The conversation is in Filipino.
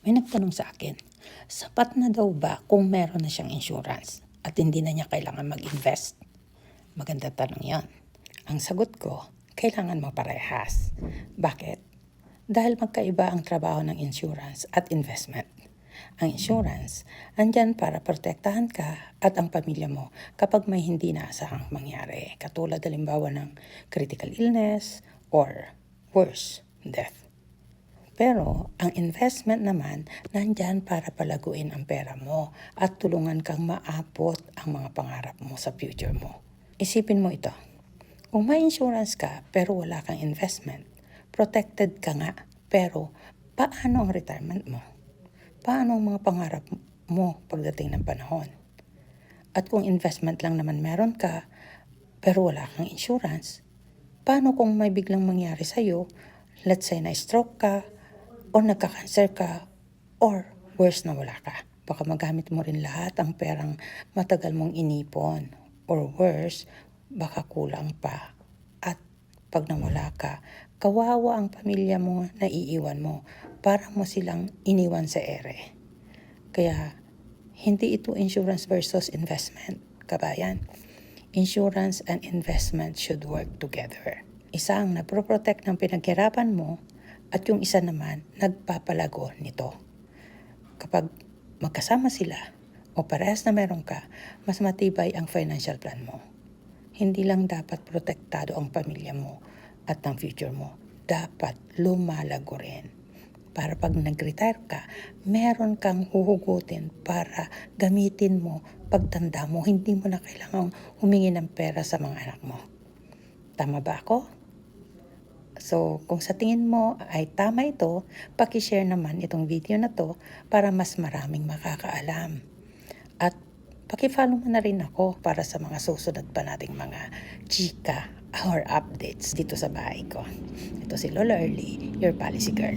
May nagtanong sa akin, sapat na daw ba kung meron na siyang insurance at hindi na niya kailangan mag-invest? Maganda tanong yan. Ang sagot ko, kailangan mo parehas. Bakit? Dahil magkaiba ang trabaho ng insurance at investment. Ang insurance, andyan para protektahan ka at ang pamilya mo kapag may hindi naasahang mangyari, katulad halimbawa ng critical illness or worse, death. Pero ang investment naman, nandyan para palaguin ang pera mo at tulungan kang maabot ang mga pangarap mo sa future mo. Isipin mo ito, kung may insurance ka pero wala kang investment, protected ka nga, pero paano ang retirement mo? Paano ang mga pangarap mo pagdating ng panahon? At kung investment lang naman meron ka, pero wala kang insurance, paano kung may biglang mangyari sa'yo, let's say na-stroke ka, o nagka-cancer ka, or worse na wala ka? Baka magamit mo rin lahat ang perang matagal mong inipon, or worse, baka kulang pa. At pag nawala ka, kawawa ang pamilya mo na iiwan mo, para mo silang iniwan sa ere. Kaya, hindi ito insurance versus investment, kabayan. Insurance and investment should work together. Isa ang nagpo-protect ng pinaghirapan mo at yung isa naman nagpapalago nito. Kapag magkasama sila o parehas na meron ka, mas matibay ang financial plan mo. Hindi lang dapat protektado ang pamilya mo at ang future mo. Dapat lumalago rin. Para pag nag-retire ka, meron kang huhugutin para gamitin mo pagtanda mo. Hindi mo na kailangang humingi ng pera sa mga anak mo. Tama ba ako? So, kung sa tingin mo ay tama ito, paki-share naman itong video na to para mas maraming makakaalam. At paki-follow mo na rin ako para sa mga susunod pa nating mga chika or updates dito sa bahay ko. Ito si Lola Early, your policy girl,